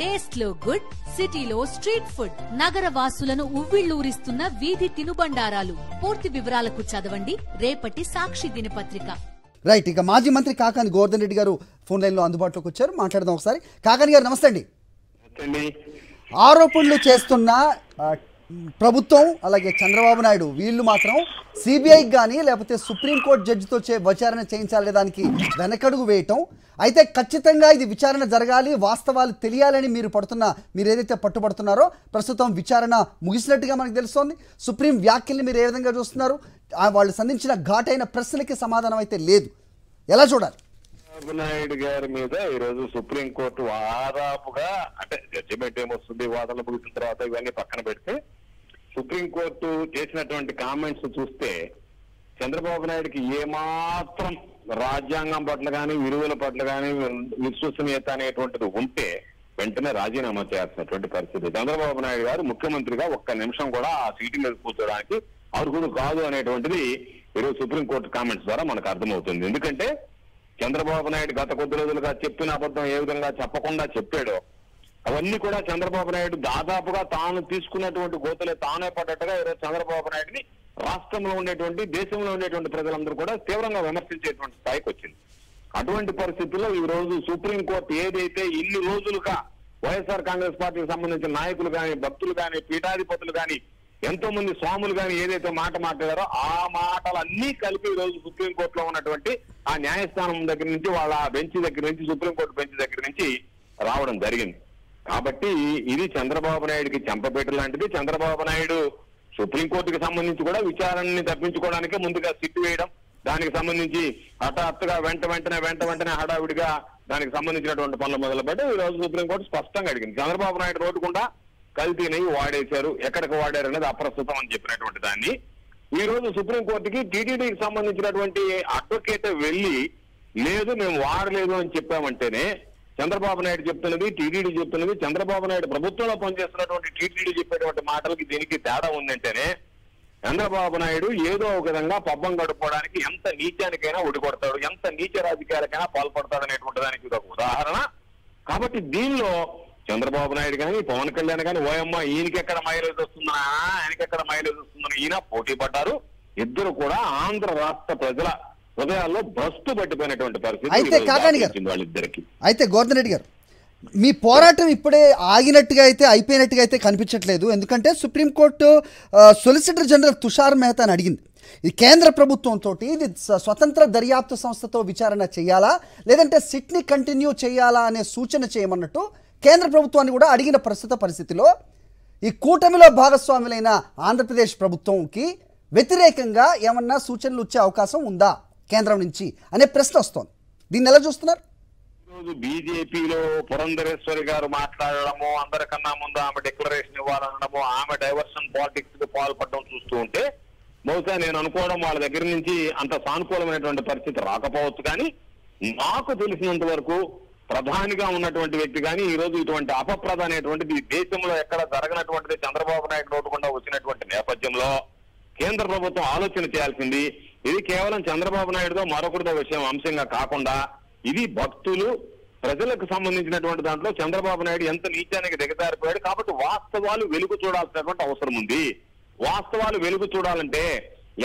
Taste లో good, సిటీలో street food, నగర వాసులను ఉవ్విళ్లూరిస్తున్న వీధి తినుబండారాలు. పూర్తి వివరాలకు చదవండి రేపటి సాక్షి దినపత్రిక. రైట్, ఇక మాజీ మంత్రి కాకాని గోవర్ధన్ రెడ్డి గారు ఫోన్ లైన్ లో అందుబాటులోకి వచ్చారు. మాట్లాడదాం ఒకసారి. కాకాని గారు నమస్తే అండి. ఆరోపణలు చేస్తున్న ప్రభుత్వం అలాగే చంద్రబాబు నాయుడు వీళ్ళు మాత్రం సిబిఐకి కానీ లేకపోతే సుప్రీంకోర్టు జడ్జితో విచారణ చేయించాలనే దానికి వెనకడుగు వేయటం, అయితే ఖచ్చితంగా ఇది విచారణ జరగాలి, వాస్తవాలు తెలియాలని మీరు ఏదైతే పట్టుబడుతున్నారో ప్రస్తుతం విచారణ ముగిసినట్టుగా మనకు తెలుస్తోంది. సుప్రీం వ్యాఖ్యల్ని మీరు ఏ విధంగా చూస్తున్నారు? వాళ్ళు సంధించిన ఘాటైన ప్రశ్నలకి సమాధానం అయితే లేదు, ఎలా చూడాలి? చంద్రబాబు నాయుడు గారి మీద ఈరోజు సుప్రీంకోర్టు ఆదాపుగా అంటే జడ్జిమెంట్ ఏమొస్తుంది, వాదనలు ముగిసిన తర్వాత ఇవన్నీ పక్కన పెడితే సుప్రీంకోర్టు చేసినటువంటి కామెంట్స్ చూస్తే చంద్రబాబు నాయుడుకి ఏమాత్రం రాజ్యాంగం పట్ల కానీ విలువల పట్ల కానీ విశ్వసనీయత అనేటువంటిది ఉంటే వెంటనే రాజీనామా చేయాల్సినటువంటి పరిస్థితి. చంద్రబాబు నాయుడు గారు ముఖ్యమంత్రిగా ఒక్క నిమిషం కూడా ఆ సీటు మీద కూర్చోడానికి అర్హుడు కాదు అనేటువంటిది ఈరోజు సుప్రీంకోర్టు కామెంట్స్ ద్వారా మనకు అర్థమవుతుంది. ఎందుకంటే చంద్రబాబు నాయుడు గత కొద్ది రోజులుగా చెప్పిన అబద్ధం ఏ విధంగా చెప్పకుండా చెప్పాడో అవన్నీ కూడా చంద్రబాబు నాయుడు దాదాపుగా తాను తీసుకున్నటువంటి గోతులే తానే పడ్డట్టుగా ఈరోజు చంద్రబాబు నాయుడిని రాష్ట్రంలో ఉండేటువంటి దేశంలో ఉండేటువంటి ప్రజలందరూ కూడా తీవ్రంగా విమర్శించేటువంటి స్థాయికి వచ్చింది. అటువంటి పరిస్థితుల్లో ఈ రోజు సుప్రీంకోర్టు ఏదైతే ఇన్ని రోజులుగా వైఎస్ఆర్ కాంగ్రెస్ పార్టీకి సంబంధించిన నాయకులు కానీ, భక్తులు కానీ, పీఠాధిపతులు కానీ, ఎంతో మంది స్వాములు కానీ ఏదైతే మాట మాట్లాడారో ఆ మాటలన్నీ కలిపి ఈ రోజు సుప్రీంకోర్టులో ఉన్నటువంటి ఆ న్యాయస్థానం దగ్గర నుంచి వాళ్ళ బెంచ్ దగ్గర నుంచి సుప్రీంకోర్టు బెంచ్ దగ్గర నుంచి రావడం జరిగింది. కాబట్టి ఇది చంద్రబాబు నాయుడికి చెంపపేట లాంటిది. చంద్రబాబు నాయుడు సుప్రీంకోర్టుకి సంబంధించి కూడా విచారణని తప్పించుకోవడానికే ముందుగా సిట్టు వేయడం, దానికి సంబంధించి హఠాత్తుగా వెంటనే హడావిడిగా దానికి సంబంధించినటువంటి పనులు మొదలుపెట్టి ఈ రోజు సుప్రీంకోర్టు స్పష్టంగా అడిగింది. చంద్రబాబు నాయుడు రోడ్డుకుండా కల్తీ నెయ్యి వాడేశారు, ఎక్కడికి వాడారు అనేది అప్రస్తుతం అని చెప్పినటువంటి దాన్ని ఈ రోజు సుప్రీంకోర్టుకి టీటీడీకి సంబంధించినటువంటి అడ్వకేట్ వెళ్ళి లేదు మేము వాడలేదు అని చెప్పామంటేనే చంద్రబాబు నాయుడు చెప్తున్నది, టీటీడీ చెప్తున్నది, చంద్రబాబు నాయుడు ప్రభుత్వంలో పనిచేస్తున్నటువంటి టీటీడీ చెప్పేటువంటి మాటలకి దీనికి తేడా ఉందంటేనే చంద్రబాబు నాయుడు ఏదో ఒక విధంగా పబ్బం గడుపుకోవడానికి ఎంత నీచానికైనా ఒడికొడతాడు, ఎంత నీచ రాజకీయాలకైనా పాల్పడతాడు అనేటువంటి దానికి ఇది ఒక ఉదాహరణ. కాబట్టి దీనిలో చంద్రబాబు నాయుడు కానీ, పవన్ కళ్యాణ్ కానీ ఓయమ్మ ఈయనకెక్కడ మైలేజ్ వస్తుందనా ఆయనకెక్కడ మైలేజ్ వస్తుందని ఈయన పోటీ పడ్డారు. ఇద్దరు కూడా ఆంధ్ర రాష్ట్ర ప్రజల హృదయాల్లో భ్రష్టు పట్టిపోయినటువంటి పరిస్థితి వాళ్ళిద్దరికి. అయితే గోవర్ధన్ రెడ్డి గారు, మీ పోరాటం ఇప్పుడే ఆగినట్టుగా అయితే అయిపోయినట్టుగా అయితే కనిపించట్లేదు. ఎందుకంటే సుప్రీంకోర్టు సొలిసిటర్ జనరల్ తుషార్ మెహతాని అడిగింది, ఇది కేంద్ర ప్రభుత్వంతో ఇది స్వతంత్ర దర్యాప్తు సంస్థతో విచారణ చేయాలా లేదంటే సిట్ని కంటిన్యూ చేయాలా అనే సూచన చేయమన్నట్టు కేంద్ర ప్రభుత్వాన్ని కూడా అడిగిన ప్రస్తుత పరిస్థితిలో ఈ కూటమిలో భాగస్వాములైన ఆంధ్రప్రదేశ్ ప్రభుత్వంకి వ్యతిరేకంగా ఏమన్నా సూచనలు వచ్చే అవకాశం ఉందా కేంద్రం నుంచి అనే ప్రశ్న వస్తోంది. దీన్ని ఎలా చూస్తున్నారు? ఈరోజు బీజేపీలో పురంధరేశ్వరి గారు మాట్లాడడము, అందరికన్నా ముందు ఆమె డిక్లరేషన్ ఇవ్వాలనడము, ఆమె డైవర్షన్ పాలిటిక్స్ కి పాల్పడడం చూస్తూ ఉంటే బహుశా నేను అనుకోవడం వాళ్ళ దగ్గర నుంచి అంత సానుకూలమైనటువంటి పరిస్థితి రాకపోవచ్చు. కానీ నాకు తెలిసినంత వరకు ప్రధానిగా ఉన్నటువంటి వ్యక్తి కానీ ఈ రోజు ఇటువంటి అపప్రద అనేటువంటిది దేశంలో ఎక్కడ జరగనటువంటిది చంద్రబాబు నాయుడు నోటుకుండా వచ్చినటువంటి నేపథ్యంలో కేంద్ర ప్రభుత్వం ఆలోచన చేయాల్సింది ఇది కేవలం చంద్రబాబు నాయుడుతో మరొకటితో విషయం అంశంగా కాకుండా ఇది భక్తులు ప్రజలకు సంబంధించినటువంటి దాంట్లో చంద్రబాబు నాయుడు ఎంత నీచానికి దిగజారిపోయాడు. కాబట్టి వాస్తవాలు వెలుగు చూడాల్సినటువంటి అవసరం ఉంది. వాస్తవాలు వెలుగు చూడాలంటే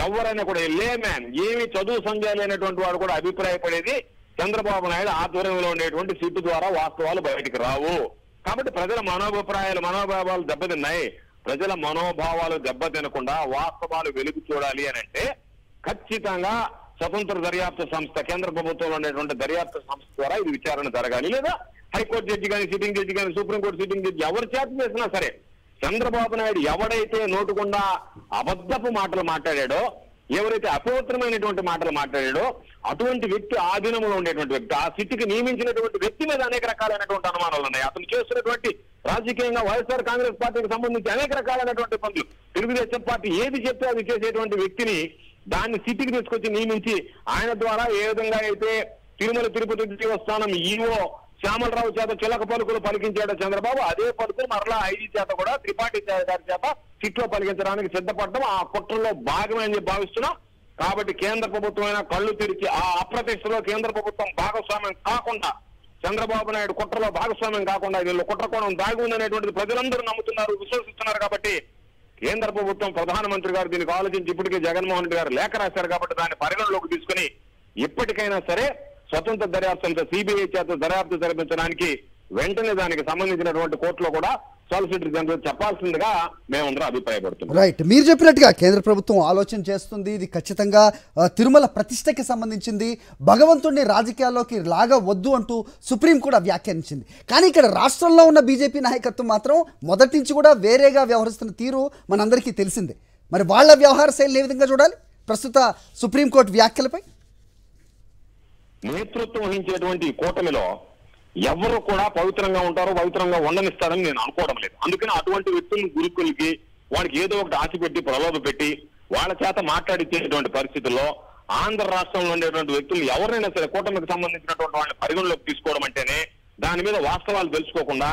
ఎవరైనా కూడా లేమ్యాన్ ఏమి చదువు సంజయ్ లేనటువంటి వాడు కూడా అభిప్రాయపడేది చంద్రబాబు నాయుడు ఆధ్వర్యంలో ఉండేటువంటి సిట్టు ద్వారా వాస్తవాలు బయటికి రావు. కాబట్టి ప్రజల మనోభావాలు దెబ్బతిన్నాయి. ప్రజల మనోభావాలు దెబ్బతినకుండా వాస్తవాలు వెలుగు చూడాలి అని అంటే ఖచ్చితంగా స్వతంత్ర దర్యాప్తు సంస్థ కేంద్ర ప్రభుత్వంలో ఉండేటువంటి దర్యాప్తు సంస్థ ద్వారా ఇది విచారణ జరగాలి. లేదా హైకోర్టు జడ్జి కానీ, సిట్టింగ్ జడ్జి కానీ, సుప్రీంకోర్టు సిట్టింగ్ జడ్జి ఎవరు చేత చేసినా సరే చంద్రబాబు నాయుడు ఎవడైతే నోటుకుండా అబద్ధపు మాటలు మాట్లాడాడో, ఎవరైతే అపవిత్రమైనటువంటి మాటలు మాట్లాడాడో అటువంటి వ్యక్తి ఆధీనంలో ఉండేటువంటి వ్యక్తి, ఆ సిట్టికి నియమించినటువంటి వ్యక్తి మీద అనేక రకాలైనటువంటి అనుమానాలు ఉన్నాయి. అతను చేస్తున్నటువంటి రాజకీయంగా వైఎస్ఆర్ కాంగ్రెస్ పార్టీకి సంబంధించి అనేక రకాలైనటువంటి పనులు, తెలుగుదేశం పార్టీ ఏది చెప్తే అది చేసేటువంటి వ్యక్తిని దాన్ని సిట్టికి తీసుకొచ్చి నియమించి ఆయన ద్వారా ఏ విధంగా అయితే తిరుమల తిరుపతి దేవస్థానం ఈవో శ్యామలరావు చేత చిలక పలుకులు పలికించాడు చంద్రబాబు, అదే పలుకులు మరలా ఐజీ చేత కూడా త్రిపాఠి గారి చేత సిట్లో పలికించడానికి సిద్ధపడడం ఆ కుట్రలో భాగమే అని భావిస్తున్నాం. కాబట్టి కేంద్ర ప్రభుత్వం అయినా కళ్ళు తెరిచి ఆ అప్రతిష్టలో కేంద్ర ప్రభుత్వం భాగస్వామ్యం కాకుండా చంద్రబాబు నాయుడు కుట్రలో భాగస్వామ్యం కాకుండా వీళ్ళు కుట్రకోణం దాగి ఉందనేటువంటిది ప్రజలందరూ నమ్ముతున్నారు, విశ్వసిస్తున్నారు. కాబట్టి కేంద్ర ప్రభుత్వం, ప్రధానమంత్రి గారు దీనికి ఆలోచించి ఇప్పటికే జగన్మోహన్ రెడ్డి గారు లేఖ రాశారు. కాబట్టి దాన్ని పరిగణలోకి తీసుకుని ఇప్పటికైనా సరే స్వతంత్ర దర్యాప్తు సంస్థ సిబిఐ చేత దర్యాప్తు జరిపించడానికి వెంటనే దానికి సంబంధించినటువంటి కోర్టులో కూడా సాలిసిటర్ జనరల్ చెప్పాల్సిందిగా మేమందరూ అభిప్రాయపడుతున్నాం. రైట్, మీరు చెప్పినట్టుగా కేంద్ర ప్రభుత్వం ఆలోచన చేస్తుంది. ఇది ఖచ్చితంగా తిరుమల ప్రతిష్టకి సంబంధించింది, భగవంతుడిని రాజకీయాల్లోకి లాగవద్దు అంటూ సుప్రీం కూడా వ్యాఖ్యానించింది. కానీ ఇక్కడ రాష్ట్రంలో ఉన్న బీజేపీ నాయకత్వం మాత్రం మొదటి నుంచి కూడా వేరేగా వ్యవహరిస్తున్న తీరు మనందరికీ తెలిసిందే. మరి వాళ్ళ వ్యవహార శైలిని ఏ విధంగా చూడాలి ప్రస్తుత సుప్రీంకోర్టు వ్యాఖ్యలపై? నేతృత్వం వహించేటువంటి కూటమిలో ఎవరు కూడా పవిత్రంగా ఉంటారో, పవిత్రంగా ఉండనిస్తారని నేను అనుకోవడం లేదు. అందుకని అటువంటి వ్యక్తులను గురుకులకి వాడికి ఏదో ఒకటి ఆశ పెట్టి ప్రలోభ పెట్టి వాళ్ళ చేత మాట్లాడిచ్చేటువంటి పరిస్థితుల్లో ఆంధ్ర రాష్ట్రంలో ఉండేటువంటి వ్యక్తులు ఎవరైనా సరే కూటమికి సంబంధించినటువంటి వాళ్ళని పరిగణలోకి తీసుకోవడం అంటేనే దాని మీద వాస్తవాలు తెలుసుకోకుండా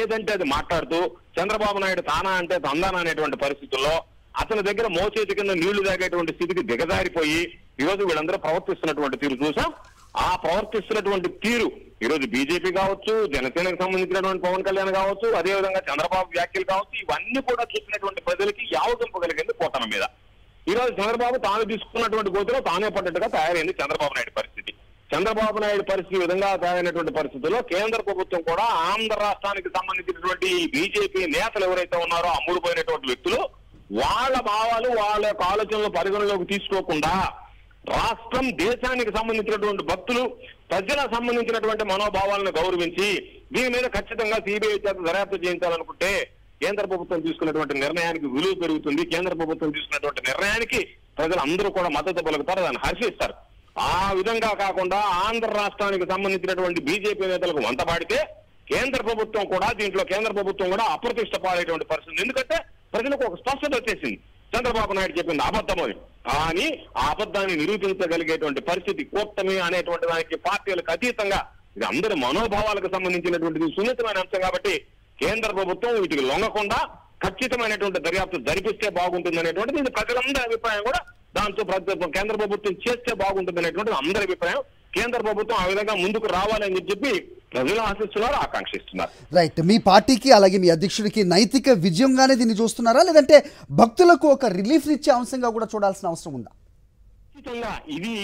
ఏదంటే అది మాట్లాడుతూ చంద్రబాబు నాయుడు తానా అంటే తందానా అనేటువంటి పరిస్థితుల్లో అతని దగ్గర మోచేతి కింద నీళ్లు తాగేటువంటి స్థితికి దిగజారిపోయి ఈరోజు వీళ్ళందరూ ప్రవర్తిస్తున్నటువంటి తీరు చూసాం. ఆ ప్రవర్తిస్తున్నటువంటి తీరు ఈరోజు బీజేపీ కావచ్చు, జనసేనకు సంబంధించినటువంటి పవన్ కళ్యాణ్ కావచ్చు, అదేవిధంగా చంద్రబాబు వ్యాఖ్యలు కావచ్చు, ఇవన్నీ కూడా చూసినటువంటి ప్రజలకి యావగింపగలిగింది కూటమి మీద. ఈరోజు చంద్రబాబు తాను తీసుకున్నటువంటి గోతులో తానే పడ్డట్టుగా తయారైంది చంద్రబాబు నాయుడు పరిస్థితి. చంద్రబాబు నాయుడు పరిస్థితి విధంగా తయారైనటువంటి పరిస్థితుల్లో కేంద్ర ప్రభుత్వం కూడా ఆంధ్ర రాష్ట్రానికి సంబంధించినటువంటి బీజేపీ నేతలు ఎవరైతే ఉన్నారో అమ్ముడుపోయినటువంటి వ్యక్తులు వాళ్ళ భావాలు, వాళ్ళ యొక్క ఆలోచనలు పరిగణలోకి తీసుకోకుండా రాష్ట్రం, దేశానికి సంబంధించినటువంటి భక్తులు, ప్రజలకు సంబంధించినటువంటి మనోభావాలను గౌరవించి దీని మీద ఖచ్చితంగా సిబిఐ చేత దర్యాప్తు చేయించాలనుకుంటే కేంద్ర ప్రభుత్వం తీసుకున్నటువంటి నిర్ణయానికి విలువ పెరుగుతుంది. కేంద్ర ప్రభుత్వం తీసుకున్నటువంటి నిర్ణయానికి ప్రజలందరూ కూడా మద్దతు పలుకుతారు, దాన్ని హర్షిస్తారు. ఆ విధంగా కాకుండా ఆంధ్ర రాష్ట్రానికి సంబంధించినటువంటి బీజేపీ నేతలకు వంతపాడితే కేంద్ర ప్రభుత్వం కూడా అప్రతిష్ట పాడేటువంటి పరిస్థితి. ఎందుకంటే ప్రజలకు ఒక స్పష్టత వచ్చేసింది, చంద్రబాబు నాయుడు చెప్పింది అబద్ధమని. కానీ ఆ అబద్ధాన్ని నిరూపించగలిగేటువంటి పరిస్థితి కూటమి అనేటువంటి దానికి పార్టీలకు అతీతంగా ఇది అందరి మనోభావాలకు సంబంధించినటువంటి సున్నితమైన అంశం. కాబట్టి కేంద్ర ప్రభుత్వం వీటికి లొంగకుండా ఖచ్చితమైనటువంటి దర్యాప్తు జరిపిస్తే బాగుంటుంది అనేటువంటిది ఇది ప్రజలందరి అభిప్రాయం. కూడా దాంతో కేంద్ర ప్రభుత్వం చేస్తే బాగుంటుంది అనేటువంటిది అందరి అభిప్రాయం. కేంద్ర ప్రభుత్వం ఆ విధంగా ముందుకు రావాలని చెప్పి ప్రజలు ఆశిస్తున్నారు, ఆకాంక్షిస్తున్నారు. రైట్, మీ పార్టీకి అలాగే మీ అధ్యక్షుడికి నైతిక విజయంగానే దీన్ని చూస్తున్నారా, లేదంటే భక్తులకు ఒక రిలీఫ్ ఇచ్చే అంశంగా కూడా చూడాల్సిన అవసరం ఉందా? ఖచ్చితంగా ఇది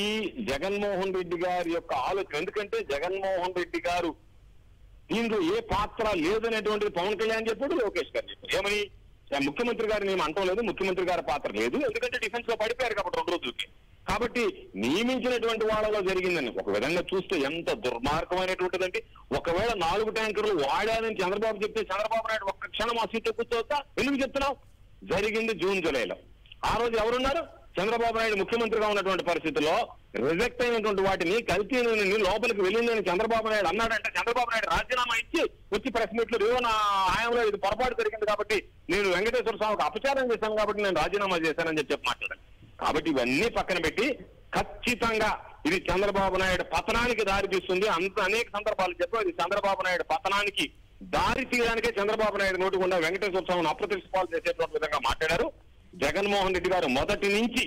జగన్మోహన్ రెడ్డి గారి యొక్క ఆలోచన. ఎందుకంటే జగన్మోహన్ రెడ్డి గారు దీంట్లో ఏ పాత్ర లేదనేటువంటిది పవన్ కళ్యాణ్ చెప్పాడు, లోకేష్ గారు చెప్పారు. ఏమని? ముఖ్యమంత్రి గారిని ఏమి అంటం లేదు, ముఖ్యమంత్రి గారి పాత్ర లేదు, ఎందుకంటే డిఫెన్స్ లో పడిపోయారు కాబట్టి 2 రోజులకి. కాబట్టి నియమించినటువంటి వాళ్ళలో జరిగిందని ఒక విధంగా చూస్తే ఎంత దుర్మార్గమైనటువంటిదంటే, ఒకవేళ 4 ట్యాంకర్లు వాడాలని చంద్రబాబు చెప్తే చంద్రబాబు నాయుడు ఒక్క క్షణం ఆ సీట్లో కూర్చోవచ్చా? ఎందుకు చెప్తున్నావు? జరిగింది జూన్ జూలైలో. ఆ రోజు ఎవరున్నారు? చంద్రబాబు నాయుడు ముఖ్యమంత్రిగా ఉన్నటువంటి పరిస్థితుల్లో రిజెక్ట్ అయినటువంటి వాటిని కల్తీ లోపలికి వెళ్ళిందని చంద్రబాబు నాయుడు అన్నాడంటే చంద్రబాబు నాయుడు రాజీనామా ఇచ్చి వచ్చి ప్రెస్ మీట్ లో నా హయాంలో ఇది పొరపాటు జరిగింది కాబట్టి నేను వెంకటేశ్వర స్వామికి అపచారం చేశాను కాబట్టి నేను రాజీనామా చేశానని చెప్పి మాట్లాడాను. కాబట్టి ఇవన్నీ పక్కన పెట్టి ఖచ్చితంగా ఇది చంద్రబాబు నాయుడు పతనానికి దారి తీస్తుంది. అనేక సందర్భాలు చెప్పారు, ఇది చంద్రబాబు నాయుడు పతనానికి దారి తీయడానికే చంద్రబాబు నాయుడు నోటుకుండా వెంకటేశ్వర స్వామిని అప్రతిష్ఠపాలు చేసేటువంటి విధంగా మాట్లాడారు. జగన్మోహన్ రెడ్డి గారు మొదటి నుంచి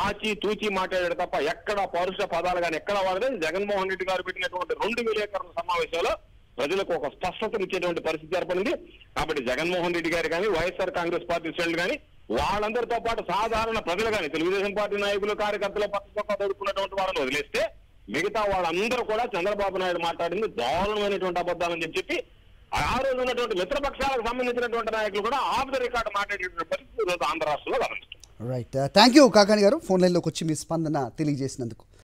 ఆచి తూచి మాట్లాడాడు తప్ప ఎక్కడ పరుష పదాలు కానీ ఎక్కడ వాడలేదు. జగన్మోహన్ రెడ్డి గారు పెట్టినటువంటి 2 విలేకరుల సమావేశంలో ప్రజలకు ఒక స్పష్టత ఇచ్చేటువంటి పరిస్థితి ఏర్పడింది. కాబట్టి జగన్మోహన్ రెడ్డి గారు కానీ, వైఎస్ఆర్ కాంగ్రెస్ పార్టీ శ్రేణులు కానీ, వాళ్ళందరితో పాటు సాధారణ ప్రజలు కానీ, తెలుగుదేశం పార్టీ నాయకులు, కార్యకర్తలు పక్కపక్క దొరుకుతున్నటువంటి వాళ్ళని వదిలేస్తే మిగతా వాళ్ళందరూ కూడా చంద్రబాబు నాయుడు మాట్లాడింది దారుణమైనటువంటి అబద్ధాలని చెప్పి ఆ రోజు ఉన్నటువంటి మిత్రపక్షాలకు సంబంధించినటువంటి నాయకులు కూడా ఆఫ్ ద రికార్డ్ మాట్లాడేటువంటి పరిస్థితి ఈరోజు ఆంధ్ర రాష్ట్రంలో గమనిస్తుంది. రైట్, థ్యాంక్ యూ కాకాని గారు, ఫోన్ లైన్లోకి వచ్చి మీ స్పందన తెలియజేసినందుకు.